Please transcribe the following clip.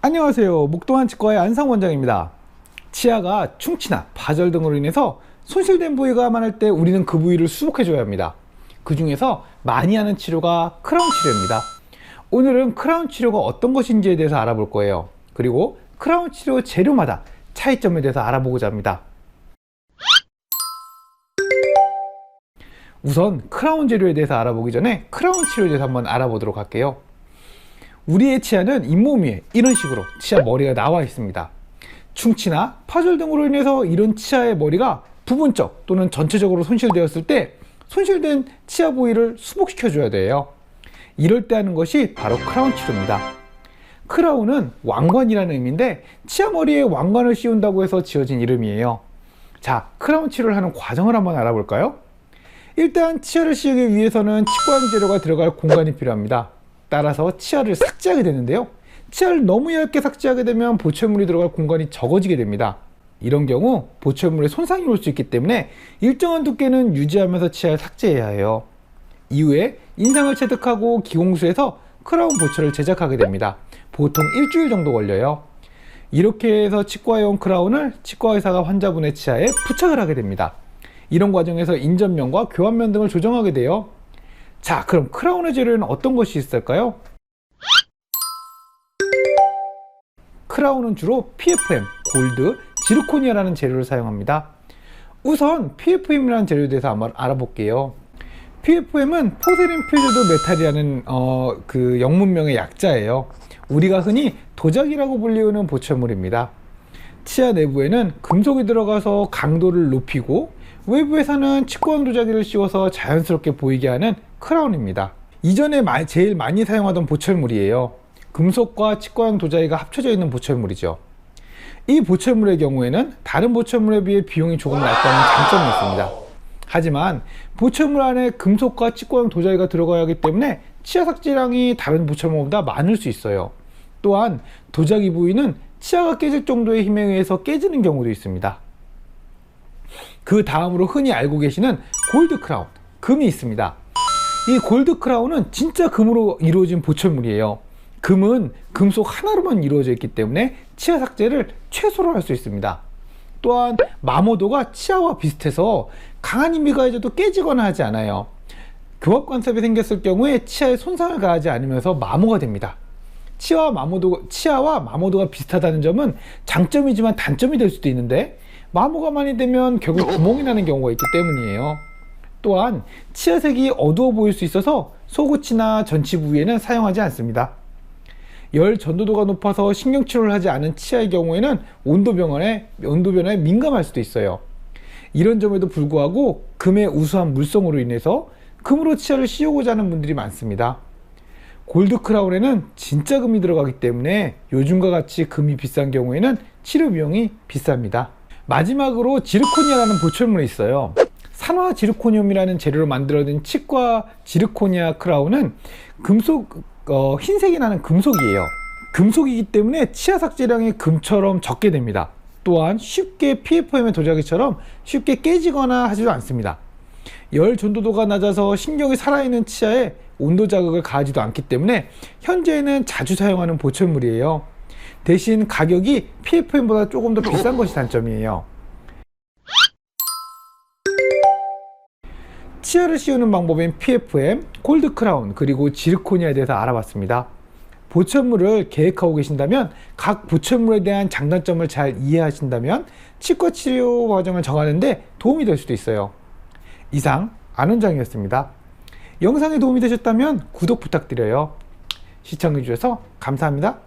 안녕하세요. 목동한 치과의 안상 원장입니다. 치아가 충치나 파절 등으로 인해서 손실된 부위가 많을 때 우리는 그 부위를 수복해 줘야 합니다. 그 중에서 많이 하는 치료가 크라운 치료입니다. 오늘은 크라운 치료가 어떤 것인지에 대해서 알아볼 거예요. 그리고 크라운 치료 재료마다 차이점에 대해서 알아보고자 합니다. 우선 크라운 재료에 대해서 알아보기 전에 크라운 치료에 대해서 한번 알아보도록 할게요. 우리의 치아는 잇몸 위에 이런 식으로 치아 머리가 나와 있습니다. 충치나 파절 등으로 인해서 이런 치아의 머리가 부분적 또는 전체적으로 손실되었을 때 손실된 치아 부위를 수복시켜 줘야 돼요. 이럴 때 하는 것이 바로 크라운 치료입니다. 크라운은 왕관이라는 의미인데 치아 머리에 왕관을 씌운다고 해서 지어진 이름이에요. 자, 크라운 치료를 하는 과정을 한번 알아볼까요? 일단 치아를 씌우기 위해서는 치과용 재료가 들어갈 공간이 필요합니다. 따라서 치아를 삭제하게 되는데요. 치아를 너무 얇게 삭제하게 되면 보철물이 들어갈 공간이 적어지게 됩니다. 이런 경우 보철물에 손상이 올 수 있기 때문에 일정한 두께는 유지하면서 치아를 삭제해야 해요. 이후에 인상을 체득하고 기공수해서 크라운 보철을 제작하게 됩니다. 보통 일주일 정도 걸려요. 이렇게 해서 치과용 크라운을 치과의사가 환자분의 치아에 부착을 하게 됩니다. 이런 과정에서 인접면과 교환면 등을 조정하게 돼요. 자, 그럼 크라운의 재료에는 어떤 것이 있을까요? 크라운은 주로 PFM, 골드, 지르코니아라는 재료를 사용합니다. 우선 PFM이라는 재료에 대해서 한번 알아볼게요. PFM은 포세린 필드 메탈이라는 그 영문명의 약자예요. 우리가 흔히 도자기라고 불리우는 보철물입니다. 치아 내부에는 금속이 들어가서 강도를 높이고 외부에서는 치과용 도자기를 씌워서 자연스럽게 보이게 하는 크라운입니다. 이전에 제일 많이 사용하던 보철물이에요. 금속과 치과용 도자기가 합쳐져 있는 보철물이죠. 이 보철물의 경우에는 다른 보철물에 비해 비용이 조금 낮다는 장점이 있습니다. 하지만 보철물 안에 금속과 치과용 도자기가 들어가야 하기 때문에 치아 삭제량이 다른 보철물보다 많을 수 있어요. 또한 도자기 부위는 치아가 깨질 정도의 힘에 의해서 깨지는 경우도 있습니다. 그 다음으로 흔히 알고 계시는 골드 크라운, 금이 있습니다. 이 골드 크라운은 진짜 금으로 이루어진 보철물이에요. 금은 금속 하나로만 이루어져 있기 때문에 치아 삭제를 최소로 할 수 있습니다. 또한 마모도가 치아와 비슷해서 강한 힘이 가해져도 깨지거나 하지 않아요. 교합 관섭이 생겼을 경우에 치아에 손상을 가하지 않으면서 마모가 됩니다. 치아와 마모도가 비슷하다는 점은 장점이지만 단점이 될 수도 있는데 마모가 많이 되면 결국 구멍이 나는 경우가 있기 때문이에요. 또한 치아색이 어두워 보일 수 있어서 속우치나 전치 부위에는 사용하지 않습니다. 열 전도도가 높아서 신경치료를 하지 않은 치아의 경우에는 온도 변화에 민감할 수도 있어요. 이런 점에도 불구하고 금의 우수한 물성으로 인해서 금으로 치아를 씌우고자 하는 분들이 많습니다. 골드 크라운에는 진짜 금이 들어가기 때문에 요즘과 같이 금이 비싼 경우에는 치료 비용이 비쌉니다. 마지막으로 지르코니아라는 보철물이 있어요. 산화 지르코늄이라는 재료로 만들어진 치과 지르코니아 크라운은 흰색이 나는 금속이에요. 금속이기 때문에 치아 삭제량이 금처럼 적게 됩니다. 또한 쉽게 PFM의 도자기처럼 쉽게 깨지거나 하지도 않습니다. 열 전도도가 낮아서 신경이 살아있는 치아에 온도 자극을 가하지도 않기 때문에 현재는 자주 사용하는 보철물이에요. 대신 가격이 PFM보다 조금 더 비싼 것이 단점이에요. 치아를 씌우는 방법인 PFM, 골드 크라운, 그리고 지르코니아에 대해서 알아봤습니다. 보철물을 계획하고 계신다면 각 보철물에 대한 장단점을 잘 이해하신다면 치과 치료 과정을 정하는데 도움이 될 수도 있어요. 이상 안원장이었습니다. 영상에 도움이 되셨다면 구독 부탁드려요. 시청해주셔서 감사합니다.